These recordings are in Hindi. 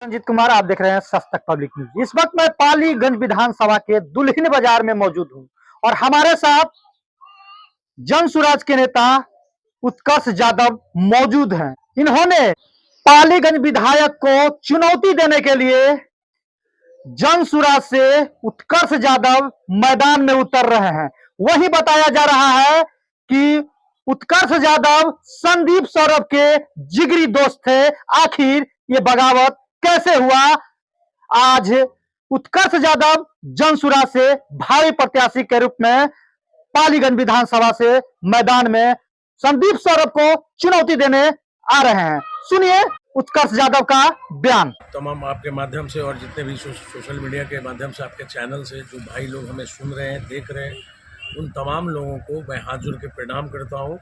रंजीत कुमार, आप देख रहे हैं सच तक पब्लिक न्यूज। इस वक्त मैं पालीगंज विधानसभा के दुल्हिन बाजार में मौजूद हूं और हमारे साथ जन सुराज के नेता उत्कर्ष यादव मौजूद हैं। इन्होंने पालीगंज विधायक को चुनौती देने के लिए जन सुराज से उत्कर्ष यादव मैदान में उतर रहे हैं। वही बताया जा रहा है कि उत्कर्ष यादव संदीप सौरभ के जिगरी दोस्त थे। आखिर ये बगावत कैसे हुआ? आज उत्कर्ष यादव जनसुराज से भावी प्रत्याशी के रूप में पालीगंज विधानसभा से मैदान में संदीप सौरभ को चुनौती देने आ रहे हैं। सुनिए उत्कर्ष यादव का बयान। तमाम आपके माध्यम से और जितने भी सोशल मीडिया के माध्यम से आपके चैनल से जो भाई लोग हमें सुन रहे हैं, देख रहे हैं, उन तमाम लोगों को मैं हाथ जोड़ के प्रणाम करता हूं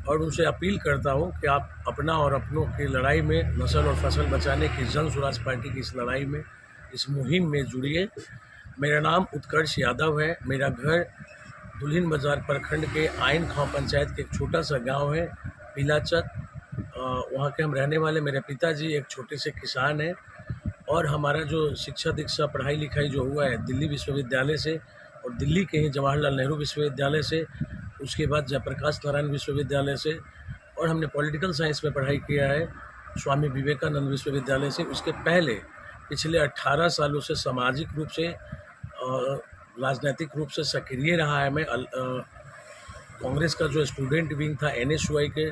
और उनसे अपील करता हूं कि आप अपना और अपनों की लड़ाई में, नस्ल और फसल बचाने की जन सुराज पार्टी की इस लड़ाई में, इस मुहिम में जुड़िए। मेरा नाम उत्कर्ष यादव है। मेरा घर दुल्हिन बाजार प्रखंड के आइन खां पंचायत के एक छोटा सा गांव है पीलाचक। वहाँ के हम रहने वाले। मेरे पिताजी एक छोटे से किसान हैं और हमारा जो शिक्षा दीक्षा पढ़ाई लिखाई जो हुआ है दिल्ली विश्वविद्यालय से और दिल्ली के ही जवाहरलाल नेहरू विश्वविद्यालय से, उसके बाद जयप्रकाश नारायण विश्वविद्यालय से, और हमने पॉलिटिकल साइंस में पढ़ाई किया है स्वामी विवेकानंद विश्वविद्यालय से। उसके पहले पिछले 18 सालों से सामाजिक रूप से, राजनीतिक रूप से सक्रिय रहा है। मैं कांग्रेस का जो स्टूडेंट विंग था NSUI के,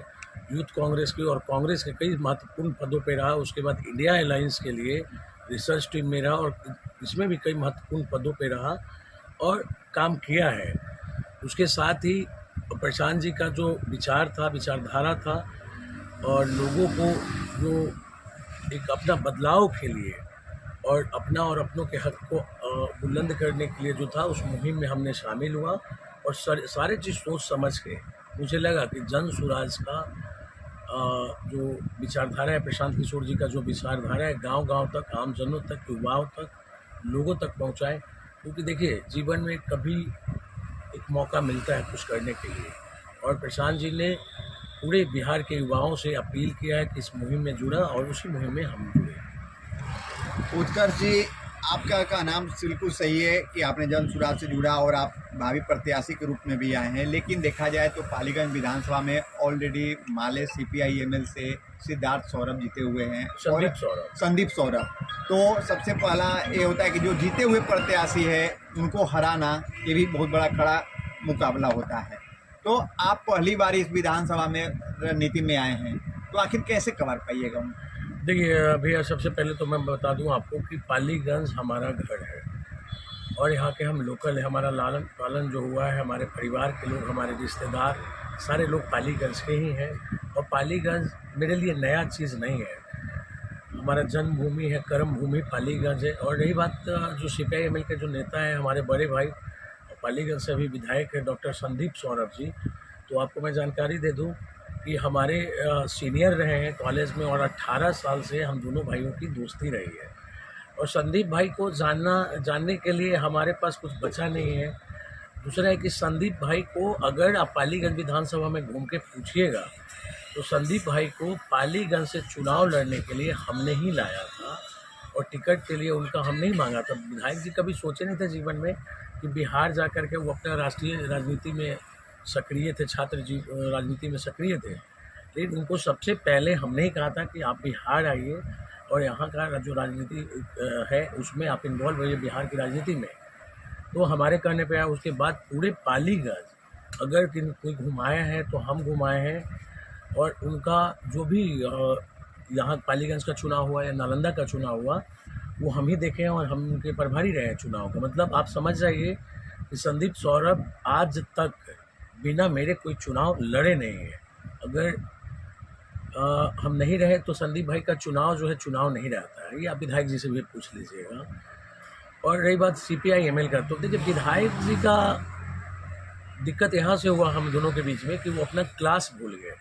यूथ कांग्रेस की, और कांग्रेस के कई महत्वपूर्ण पदों पे रहा। उसके बाद इंडिया अलायंस के लिए रिसर्च टीम में रहा और इसमें भी कई महत्वपूर्ण पदों पे रहा और काम किया है। उसके साथ ही प्रशांत जी का जो विचार था, विचारधारा था, और लोगों को जो एक अपना बदलाव के लिए और अपना और अपनों के हक को बुलंद करने के लिए जो था, उस मुहिम में हमने शामिल हुआ और सारे चीज़ सोच समझ के मुझे लगा कि जन सुराज का जो विचारधारा है, प्रशांत किशोर जी का जो विचारधारा है, गांव-गांव तक, आम जनों तक, युवाओं तक, लोगों तक पहुंचाएं। क्योंकि देखिए, जीवन में कभी एक मौका मिलता है कुछ करने के लिए, और प्रशांत जी ने पूरे बिहार के युवाओं से अपील किया है कि इस मुहिम में जुड़ा और उसी मुहिम में हम जुड़े। उत्कर्ष जी, आपका नाम बिल्कुल सही है कि आपने जन सुराज से जुड़ा और आप भावी प्रत्याशी के रूप में भी आए हैं। लेकिन देखा जाए तो पालीगंज विधानसभा में ऑलरेडी माले CPI-ML से सिद्धार्थ सौरभ जीते हुए हैं, संदीप सौरभ। तो सबसे पहला ये होता है कि जो जीते हुए प्रत्याशी है उनको हराना, ये भी बहुत बड़ा कड़ा मुकाबला होता है। तो आप पहली बार इस विधानसभा में रणनीति में आए हैं, तो आखिर कैसे कवर पाइएगा उनको? देखिए भैया, सबसे पहले तो मैं बता दूं आपको कि पालीगंज हमारा घर है और यहाँ के हम लोकल है। हमारा लालन पालन जो हुआ है, हमारे परिवार के लोग, हमारे रिश्तेदार, सारे लोग पालीगंज के ही हैं। और पालीगंज मेरे लिए नया चीज़ नहीं है। हमारा जन्मभूमि है, कर्म भूमि पालीगंज है। और रही बात जो CPI-ML के जो नेता हैं, हमारे बड़े भाई, पालीगंज से अभी विधायक है डॉक्टर संदीप सौरभ जी, तो आपको मैं जानकारी दे दूँ कि हमारे सीनियर रहे हैं कॉलेज में और 18 साल से हम दोनों भाइयों की दोस्ती रही है। और संदीप भाई को जानने के लिए हमारे पास कुछ बचा नहीं है। दूसरा है कि संदीप भाई को अगर आप पालीगंज विधानसभा में घूम के पूछिएगा तो संदीप भाई को पालीगंज से चुनाव लड़ने के लिए हमने ही लाया था और टिकट के लिए उनका हमने ही मांगा था। विधायक जी कभी सोचे नहीं थे जीवन में कि बिहार जा कर के वो अपना राष्ट्रीय राजनीति में सक्रिय थे, छात्र जी राजनीति में सक्रिय थे। लेकिन उनको सबसे पहले हमने ही कहा था कि आप बिहार आइए और यहाँ का जो राजनीति है उसमें आप इन्वॉल्व होइए, बिहार की राजनीति में। तो हमारे कहने पे आया। उसके बाद पूरे पालीगंज अगर कोई घुमाया है तो हम घुमाए हैं, और उनका जो भी यहाँ पालीगंज का चुनाव हुआ या नालंदा का चुनाव हुआ, वो हम ही देखे हैं और हम उनके प्रभारी रहे हैं चुनाव का। मतलब आप समझ जाइए कि संदीप सौरभ आज तक बिना मेरे कोई चुनाव लड़े नहीं है। अगर हम नहीं रहे तो संदीप भाई का चुनाव जो है चुनाव नहीं रहता है। ये आप विधायक जी से भी पूछ लीजिएगा। और रही बात CPI-ML का, तो देखिए विधायक जी का दिक्कत यहाँ से हुआ हम दोनों के बीच में कि वो अपना क्लास भूल गए।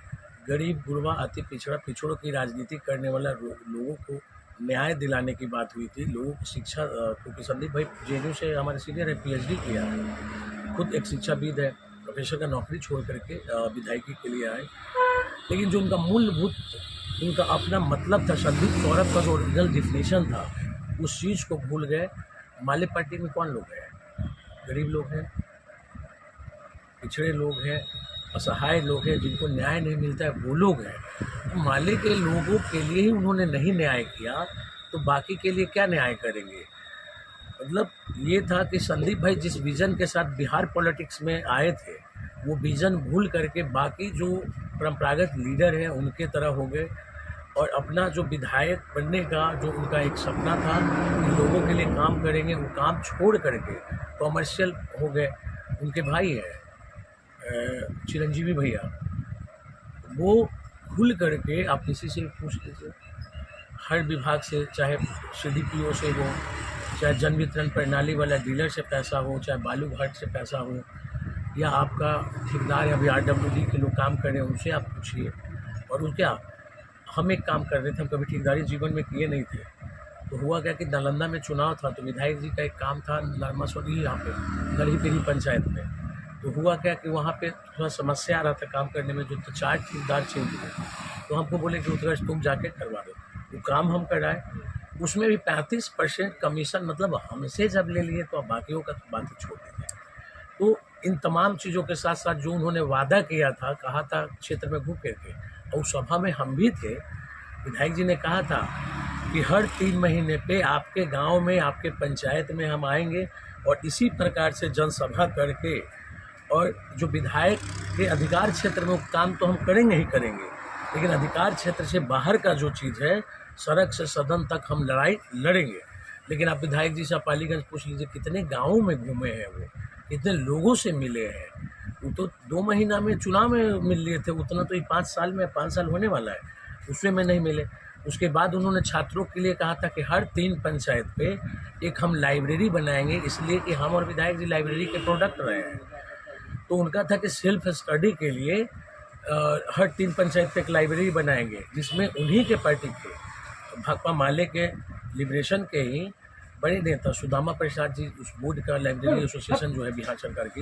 गरीब गुरबा अति पिछड़ों की राजनीति करने वाला लोगों को न्याय दिलाने की बात हुई थी, लोगों को शिक्षा। क्योंकि संदीप भाई JNU से हमारे सीनियर है, PhD किया है, खुद एक शिक्षाविद है, प्रोफेसर का नौकरी छोड़ करके विधायकी के लिए आए। लेकिन जो उनका मूलभूत उनका अपना मतलब था। संदीप सौरभ का जो ओरिजिनल डिफिनेशन था उस चीज़ को भूल गए। माले पार्टी में कौन लोग हैं? गरीब लोग हैं, पिछड़े लोग हैं, असहाय लोग हैं, जिनको न्याय नहीं मिलता है, वो लोग हैं। तो माले के लोगों के लिए ही उन्होंने नहीं न्याय किया, तो बाकी के लिए क्या न्याय करेंगे? मतलब ये था कि संदीप भाई जिस विज़न के साथ बिहार पॉलिटिक्स में आए थे, वो विज़न भूल करके बाकी जो परंपरागत लीडर हैं उनके तरह हो गए, और अपना जो विधायक बनने का जो उनका एक सपना था कि लोगों के लिए काम करेंगे, वो काम छोड़ करके कॉमर्शियल हो गए। उनके भाई हैं चिरंजीवी भैया, वो भूल करके आप किसी से पूछ लीजिए, हर विभाग से, चाहे CDPO से हो, चाहे जन वितरण प्रणाली वाला डीलर से पैसा हो, चाहे बालू घाट से पैसा हो, या आपका ठेकेदार या RWD के लोग काम कर रहे हैं उनसे आप पूछिए। और वो क्या, हम एक काम कर रहे थे, हम कभी ठेकेदारी जीवन में किए नहीं थे। तो हुआ क्या कि नालंदा में चुनाव था, तो विधायक जी का एक काम था मसौदी यहाँ पे गढ़ी पंचायत में। तो हुआ क्या कि वहाँ पे थोड़ा समस्या आ रहा था काम करने में, जो तो 4 ठेकेदार चेंज हुए। तो हमको बोले कि उत्कर्ष तुम जाके करवा दो। वो काम हम कराए, उसमें भी 35% कमीशन, मतलब हमसे जब ले लिए तो अब बाकियों का तो बात ही छोड़ देंगे। तो इन तमाम चीज़ों के साथ साथ जो उन्होंने वादा किया था, कहा था क्षेत्र में घूम करके, और सभा में हम भी थे, विधायक जी ने कहा था कि हर 3 महीने पे आपके गांव में, आपके पंचायत में हम आएंगे और इसी प्रकार से जनसभा करके, और जो विधायक के अधिकार क्षेत्र में वो काम तो हम करेंगे ही करेंगे, लेकिन अधिकार क्षेत्र से बाहर का जो चीज़ है, सड़क से सदन तक हम लड़ाई लड़ेंगे। लेकिन आप विधायक जी से पालीगंज पूछ लीजिए, कितने गाँवों में घूमे हैं वो, कितने लोगों से मिले हैं। वो तो 2 महीना में चुनाव में मिल लिए थे, उतना तो ये 5 साल में, 5 साल होने वाला है, उसमें में नहीं मिले। उसके बाद उन्होंने छात्रों के लिए कहा था कि हर 3 पंचायत पे एक हम लाइब्रेरी बनाएंगे, इसलिए कि हम और विधायक जी लाइब्रेरी के प्रोडक्ट रहे हैं। तो उनका था कि सेल्फ स्टडी के लिए हर 3 पंचायत पे एक लाइब्रेरी बनाएंगे, जिसमें उन्हीं के पार्टी के भाकपा माले के लिबरेशन के ही बड़े नेता सुदामा प्रसाद जी उस बोर्ड का, लाइब्रेरी एसोसिएशन जो है बिहार सरकार की,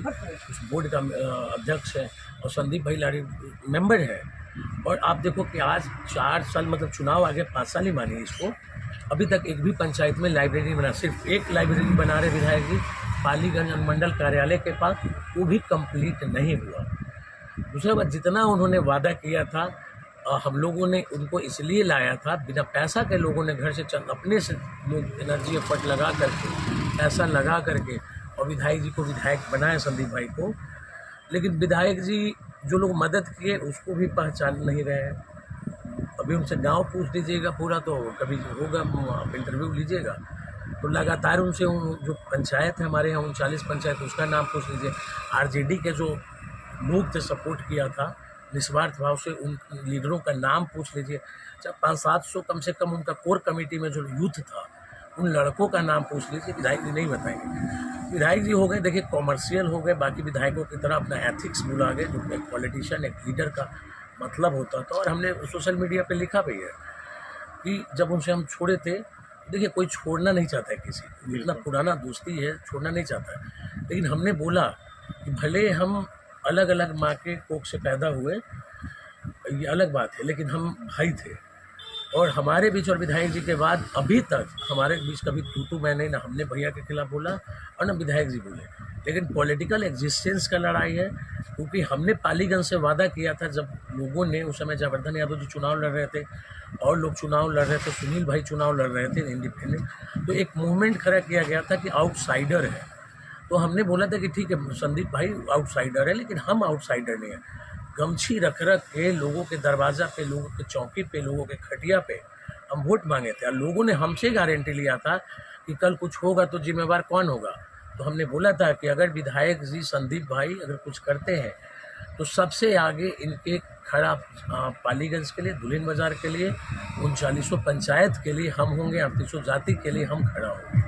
उस बोर्ड का अध्यक्ष है, और संदीप भाई लाड़ी मेंबर है। और आप देखो कि आज 4 साल, मतलब चुनाव आगे 5 साल ही मानिए इसको, अभी तक एक भी पंचायत में लाइब्रेरी बना, सिर्फ एक लाइब्रेरी बना रहे विधायक जी पालीगंज अनुमंडल कार्यालय के पास, वो भी कंप्लीट नहीं हुआ। दूसरा बात, जितना उन्होंने वादा किया था, हम लोगों ने उनको इसलिए लाया था, बिना पैसा के लोगों ने घर से अपने से लोग एनर्जी एफर्ट लगा करके, पैसा लगा करके, और विधायक जी को विधायक बनाया, संदीप भाई को। लेकिन विधायक जी जो लोग मदद किए उसको भी पहचान नहीं रहे हैं। अभी उनसे गांव पूछ लीजिएगा पूरा, तो कभी होगा, आप इंटरव्यू लीजिएगा तो लगातार उनसे जो पंचायत है हमारे यहाँ 39 पंचायत, उसका नाम पूछ लीजिए। RJD के जो लोग थे, सपोर्ट किया था निस्वार्थ भाव से, उन लीडरों का नाम पूछ लीजिए। 500-700 कम से कम उनका कोर कमेटी में जो यूथ था, उन लड़कों का नाम पूछ लीजिए, विधायक जी नहीं बताएंगे। विधायक जी हो गए, देखिए कॉमर्शियल हो गए, बाकी विधायकों की तरह अपना एथिक्स भुला गए, जो एक पॉलिटिशियन, एक लीडर का मतलब होता था। और हमने सोशल मीडिया पे लिखा भी है कि जब उनसे हम छोड़े थे, देखिए कोई छोड़ना नहीं चाहता है किसी को, इतना पुराना दोस्ती है, छोड़ना नहीं चाहता है। लेकिन हमने बोला कि भले हम अलग अलग माँ के कोख से पैदा हुए, ये अलग बात है, लेकिन हम भाई थे। और हमारे बीच और विधायक जी के बाद अभी तक हमारे बीच कभी तू मैं नहीं, ना हमने भैया के खिलाफ बोला और ना विधायक जी बोले। लेकिन पॉलिटिकल एग्जिस्टेंस का लड़ाई है, क्योंकि हमने पालीगंज से वादा किया था, जब लोगों ने उस समय जयवर्धन यादव जी चुनाव लड़ रहे थे और लोग चुनाव लड़ रहे थे, सुनील भाई चुनाव लड़ रहे थे इंडिपेंडेंट, तो एक मूवमेंट खड़ा किया गया था कि आउटसाइडर है। तो हमने बोला था कि ठीक है संदीप भाई आउटसाइडर है, लेकिन हम आउटसाइडर नहीं है। गमछी रख के लोगों के दरवाज़ा पे, लोगों के चौकी पे, लोगों के खटिया पे हम वोट मांगे थे, और लोगों ने हमसे गारंटी लिया था कि कल कुछ होगा तो जिम्मेवार कौन होगा। तो हमने बोला था कि अगर विधायक जी संदीप भाई अगर कुछ करते हैं तो सबसे आगे इनके खड़ा पालीगंज के लिए, दुल्हिन बाजार के लिए, 39 पंचायत के लिए हम होंगे, 38 जाति के लिए हम खड़ा होंगे।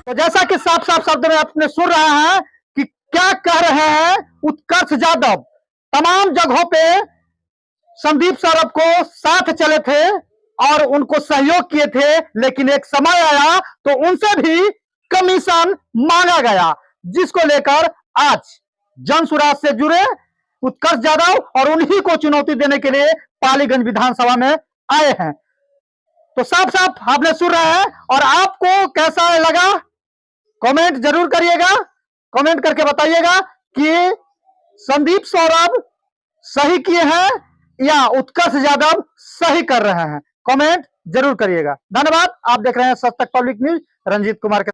तो जैसा कि साफ साफ शब्द में आपने सुन रहा है कि क्या कह रहे हैं उत्कर्ष यादव, तमाम जगहों पे संदीप सौरभ को साथ चले थे और उनको सहयोग किए थे, लेकिन एक समय आया तो उनसे भी कमीशन मांगा गया, जिसको लेकर आज जनसुराज से जुड़े उत्कर्ष यादव और उन्हीं को चुनौती देने के लिए पालीगंज विधानसभा में आए हैं। तो साफ साफ आपने सुन रहे हैं। और आपको कैसा लगा कमेंट जरूर करिएगा, कमेंट करके बताइएगा कि संदीप सौरभ सही किए हैं या उत्कर्ष यादव सही कर रहे हैं। कमेंट जरूर करिएगा। धन्यवाद। आप देख रहे हैं सच तक पब्लिक न्यूज, रंजीत कुमार के